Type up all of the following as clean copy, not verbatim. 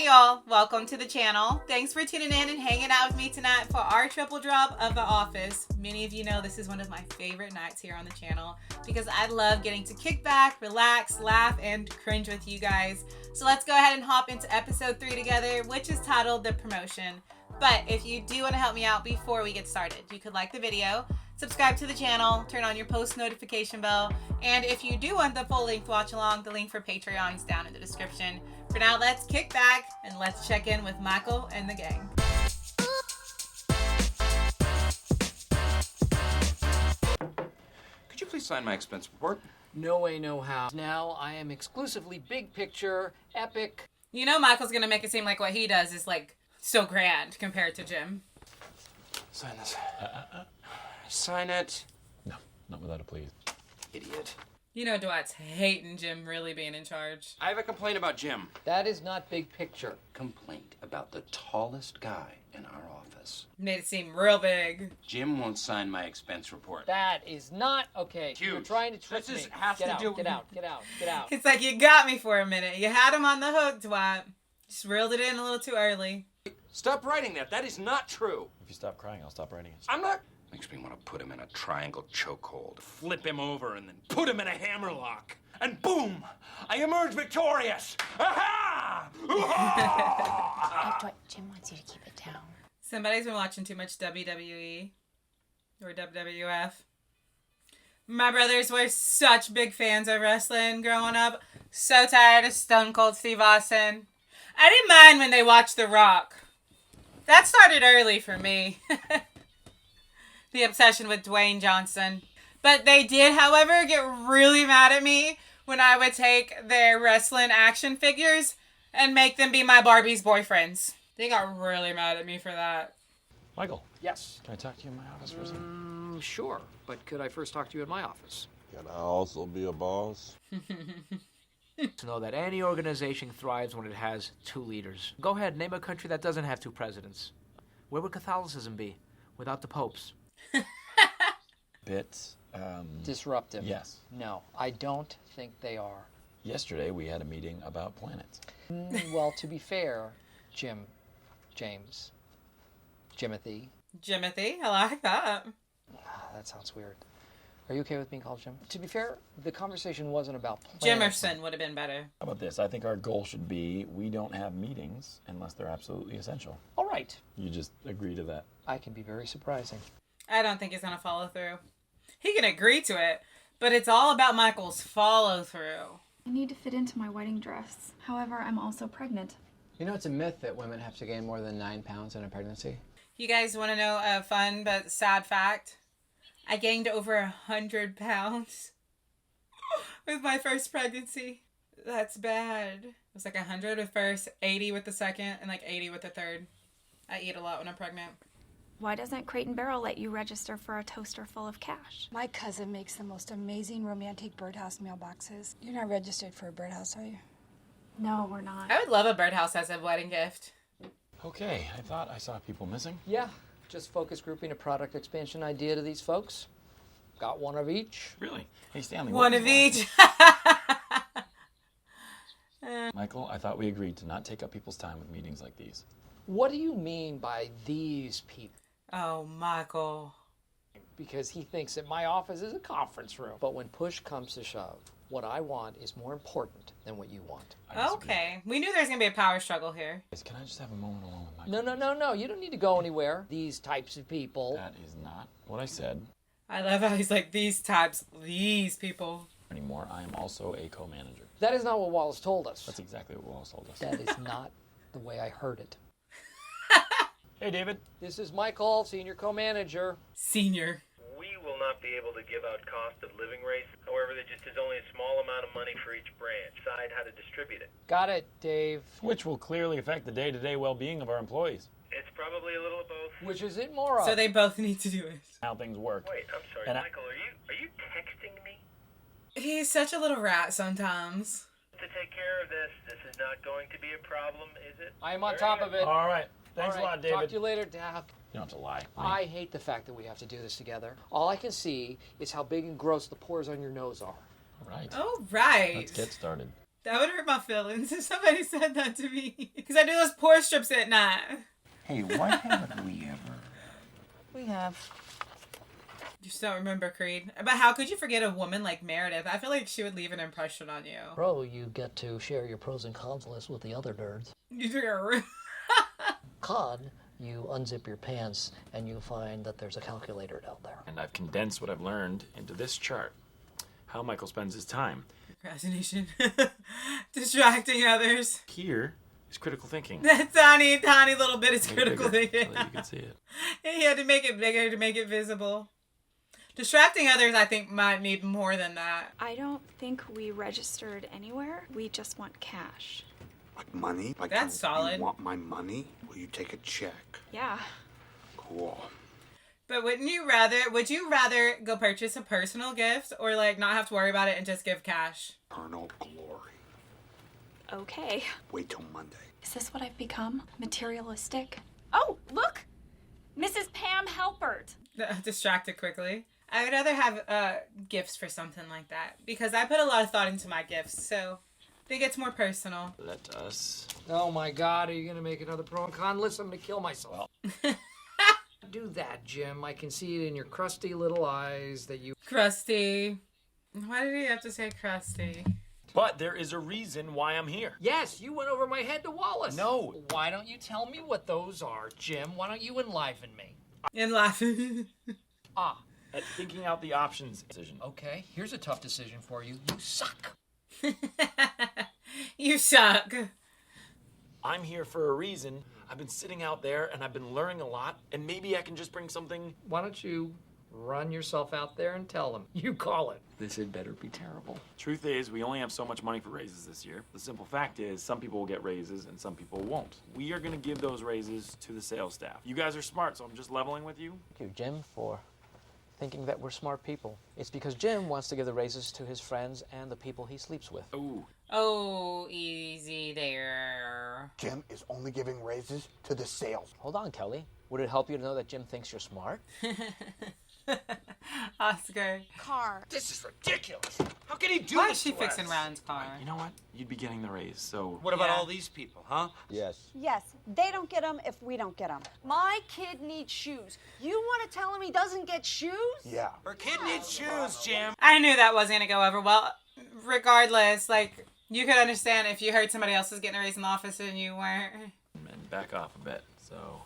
Hey y'all, welcome to the channel. Thanks for tuning in and hanging out with me tonight for our triple drop of The Office. Many of you know this is one of my favorite nights here on the channel because I love getting to kick back, relax, laugh, and cringe with you guys. So let's go ahead and hop into episode 3 together, which is titled The Promotion. But if you do want to help me out before we get started, you could like the video, subscribe to the channel, turn on your post notification bell, and if you do want the full length watch along, the link for Patreon is down in the description. For now, let's kick back and let's check in with Michael and the gang. Could you please sign my expense report? No way, no how. Now I am exclusively big picture, epic. You know Michael's gonna make it seem like what he does is like so grand compared to Jim. Sign this. Sign it. No, not without a please. Idiot. You know Dwight's hating Jim really being in charge. I have a complaint about Jim. That is not big picture. Complaint about the tallest guy in our office. Made it seem real big. Jim won't sign my expense report. That is not okay. Huge. You're trying to trick me. Has Get to out, do. get out, get out, get out. It's like you got me for a minute. You had him on the hook, Dwight. Just reeled it in a little too early. Stop writing that. That is not true. If you stop crying, I'll stop writing it. I'm not. Makes me want to put him in a triangle chokehold, flip him over, and then put him in a hammerlock. And boom! I emerge victorious! Aha! Dwight, Jim wants you to keep it down. Somebody's been watching too much WWE or WWF. My brothers were such big fans of wrestling growing up. So tired of Stone Cold Steve Austin. I didn't mind when they watched The Rock. That started early for me. The obsession with Dwayne Johnson. But they did, however, get really mad at me when I would take their wrestling action figures and make them be my Barbie's boyfriends. They got really mad at me for that. Michael, Yes. can I talk to you in my office for a second? Sure, but could I first talk to you in my office? Can I also be a boss? To know that any organization thrives when it has two leaders. Go ahead, name a country that doesn't have two presidents. Where would Catholicism be without the popes? Bit, Disruptive. yes. No, I don't think they are. Yesterday we had a meeting about planets. Well, to be fair, James, Jimothy. Jimothy, I like that. That sounds weird. Are you okay with being called Jim? To be fair, the conversation wasn't about planets. Jimerson would have been better. How about this? I think our goal should be we don't have meetings unless they're absolutely essential. All right. You just agree to that. I can be very surprising. I don't think he's going to follow through. He can agree to it, but it's all about Michael's follow through. I need to fit into my wedding dress. However, I'm also pregnant. You know, it's a myth that women have to gain more than 9 pounds in a pregnancy. You guys want to know a fun but sad fact? I gained over 100 pounds with my first pregnancy. That's bad. It was like 100 with first, 80 with the second, and like 80 with the third. I eat a lot when I'm pregnant. Why doesn't Crate and Barrel let you register for a toaster full of cash? My cousin makes the most amazing romantic birdhouse mailboxes. You're not registered for a birdhouse, are you? No, we're not. I would love a birdhouse as a wedding gift. Okay, I thought I saw people missing. Yeah, just focus grouping a product expansion idea to these folks. Got one of each. Really? Hey, Stanley. One what of was each. that? Michael, I thought we agreed to not take up people's time with meetings like these. What do you mean by these people? Oh, Michael. Because he thinks that my office is a conference room. But when push comes to shove, what I want is more important than what you want. I disagree. Okay. We knew there was going to be a power struggle here. Guys, can I just have a moment alone with Michael? No. You don't need to go anywhere. These types of people. That is not what I said. I love how he's like, these types, these people. Anymore. I am also a co-manager. That is not what Wallace told us. That's exactly what Wallace told us. That is not the way I heard it. Hey, David. This is Michael, senior co-manager. Senior. We will not be able to give out cost of living rates. However, there just is only a small amount of money for each branch. Decide how to distribute it. Got it, Dave. Which will clearly affect the day-to-day well-being of our employees. It's probably a little of both. Which is it more of? So they both need to do it. How things work. Wait, I'm sorry, And Michael. Are you texting me? He's such a little rat sometimes. To take care of this, this is not going to be a problem, is it? I am on top of it. All right. Thanks All a right, lot, David. Talk to you later, Dad. You don't have to lie. I hate the fact that we have to do this together. All I can see is how big and gross the pores on your nose are. All right. Oh, right. Let's get started. That would hurt my feelings if somebody said that to me. Because I do those pour strips at night. Hey, why haven't we ever? We have. Just don't remember, Creed. But how could you forget a woman like Meredith? I feel like she would leave an impression on you. Pro, you get to share your pros and cons list with the other nerds. You think are Con, you unzip your pants and you find that there's a calculator down there. And I've condensed what I've learned into this chart. How Michael spends his time. Procrastination. Distracting others. Here is critical thinking. That tiny, tiny little bit is Make it critical bigger thinking. so that you can see it. He had to make it bigger to make it visible. Distracting others, I think, might need more than that. I don't think we registered anywhere. We just want cash. Like money? Like That's solid. You want my money? Will you take a check? Yeah. Cool. But would you rather go purchase a personal gift or like not have to worry about it and just give cash? Eternal glory. Okay. Wait till Monday. Is this what I've become? Materialistic? Oh, look! Mrs. Pam Halpert. Distracted quickly. I would rather have gifts for something like that because I put a lot of thought into my gifts, so I think it's more personal. Let us. Oh my God, are you gonna make another pro and con list? I'm gonna kill myself. Do that, Jim. I can see it in your crusty little eyes that you... Crusty. Why did he have to say crusty? But there is a reason why I'm here. Yes, you went over my head to Wallace. No. Why don't you tell me what those are, Jim? Why don't you enliven me? And laughing. At thinking out the options decision. Okay, here's a tough decision for you. You suck. You suck. I'm here for a reason. I've been sitting out there and I've been learning a lot, and maybe I can just bring something. Why don't you run yourself out there and tell them? You call it. This had better be terrible. Truth is, we only have so much money for raises this year. The simple fact is, some people will get raises and some people won't. We are going to give those raises to the sales staff. You guys are smart, so I'm just leveling with you. Thank you, Jim, for thinking that we're smart people. It's because Jim wants to give the raises to his friends and the people he sleeps with. Ooh. Oh, easy there. Jim is only giving raises to the sales. Hold on, Kelly. Would it help you to know that Jim thinks you're smart? Oscar. Car. This is ridiculous. How can he do Why this is she to fixing us? Ryan's car? You know what? You'd be getting the raise, so... What about Yeah. all these people, huh? Yes. Yes, they don't get them if we don't get them. My kid needs shoes. You want to tell him he doesn't get shoes? Yeah. Her kid needs shoes, Jim. I knew that wasn't going to go over well. Regardless, like, you could understand if you heard somebody else was getting a raise in the office and you weren't. And back off a bit, so...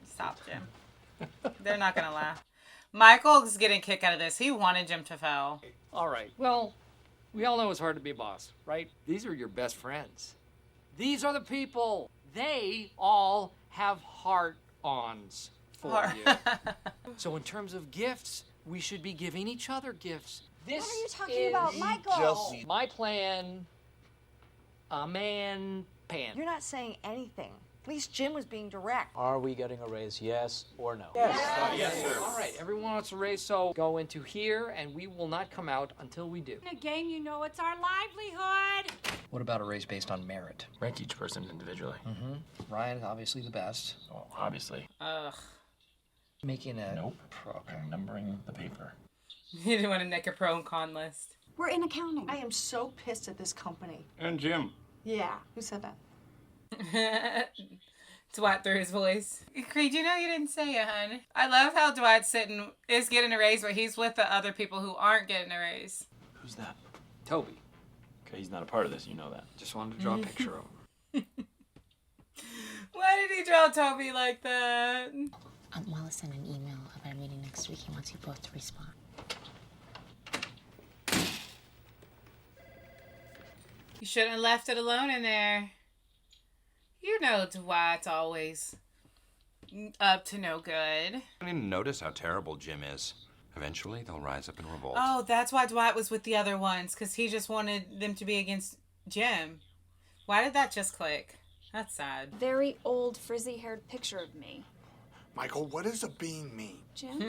Stop, Jim. They're not going to laugh. Michael's getting a kick out of this. He wanted Jim to fail. All right. Well, we all know it's hard to be a boss, right? These are your best friends. These are the people. They all have heart-ons for you. So in terms of gifts, we should be giving each other gifts. This What are you talking about, Michael? my plan. A man pan. You're not saying anything. At least Jim was being direct. Are we getting a raise, yes or no? Yes, sir. All right, everyone wants a raise, so go into here, and we will not come out until we do. In a game, you know it's our livelihood. What about a raise based on merit? Rank each person individually. Ryan, obviously the best. Well, obviously. Ugh. Making a... Nope. I'm numbering the paper. He didn't want to make a pro and con list. We're in accounting. I am so pissed at this company. And Jim. Yeah, who said that? Dwight through his voice. Creed, you know you didn't say it, hon. I love how Dwight's is getting a raise, but he's with the other people who aren't getting a raise. Who's that? Toby. Okay, he's not a part of this, you know that. Just wanted to draw a picture of him. Why did he draw Toby like that? Wallace sent an email about a meeting next week. He wants you both to respond. You shouldn't have left it alone in there. You know Dwight's always up to no good. I didn't notice how terrible Jim is. Eventually, they'll rise up in revolt. Oh, that's why Dwight was with the other ones, because he just wanted them to be against Jim. Why did that just click? That's sad. Very old, frizzy-haired picture of me. Michael, what does a bean mean? Jim?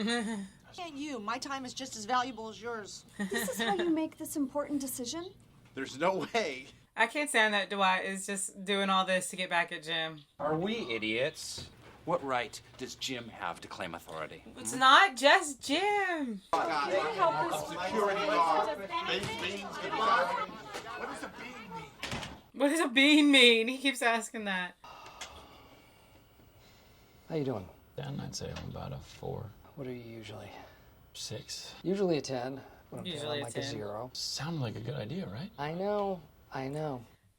Can't you? My time is just as valuable as yours. This is how you make this important decision? There's no way. I can't stand that Dwight is just doing all this to get back at Jim. Are we idiots? What right does Jim have to claim authority? It's not just Jim. What does a bean mean? He keeps asking that. How you doing? Dan, I'd say I'm about a 4. What are you usually? 6. Usually a 10. When I'm Usually feeling a like 10. a 0. Sounded like a good idea, right? I know.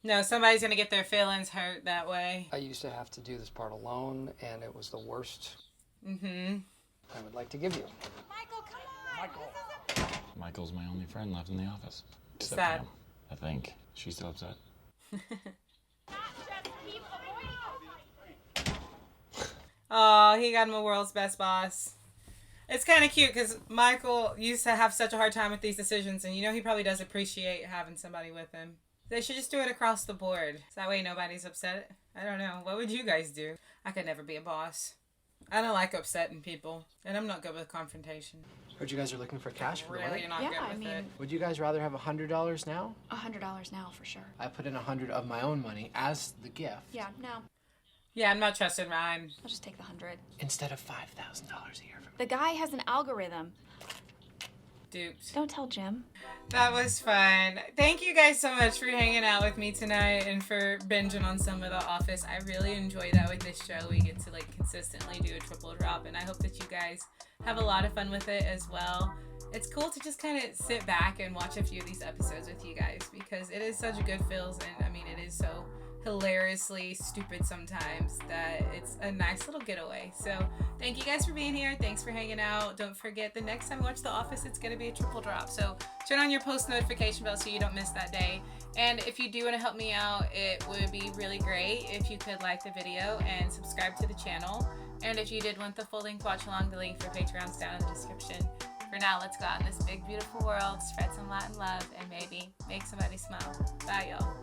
No, somebody's gonna get their feelings hurt that way. I used to have to do this part alone, and it was the worst. Mm-hmm. I would like to give you. Michael's my only friend left in the office. Except Sad. Pam, I think. She's still upset. Oh, he got him a world's best boss. It's kind of cute because Michael used to have such a hard time with these decisions, and you know he probably does appreciate having somebody with him. They should just do it across the board. So that way nobody's upset. I don't know. What would you guys do? I could never be a boss. I don't like upsetting people, and I'm not good with confrontation. Heard you guys are looking for cash for the Really, wedding. you're not good with it. Would you guys rather have $100 now? $100 now for sure. I put in 100 of my own money as the gift. Yeah, no. Yeah, I'm not trusting Ryan. I'll just take the 100. Instead of $5,000 a year. The guy has an algorithm. Duped. Don't tell Jim. That was fun. Thank you guys so much for hanging out with me tonight and for binging on some of The Office. I really enjoy that with this show. We get to like consistently do a triple drop, and I hope that you guys have a lot of fun with it as well. It's cool to just kind of sit back and watch a few of these episodes with you guys because it is such good feels, and I mean it is so hilariously stupid sometimes that it's a nice little getaway. So thank you guys for being here. Thanks for hanging out. Don't forget, the next time you watch The Office, it's going to be a triple drop. So turn on your post notification bell so you don't miss that day. And if you do want to help me out, it would be really great if you could like the video and subscribe to the channel. And if you did want the full length watch along, the link for Patreon's down in the description. For now, let's go out in this big, beautiful world, spread some light and love, and maybe make somebody smile. Bye, y'all.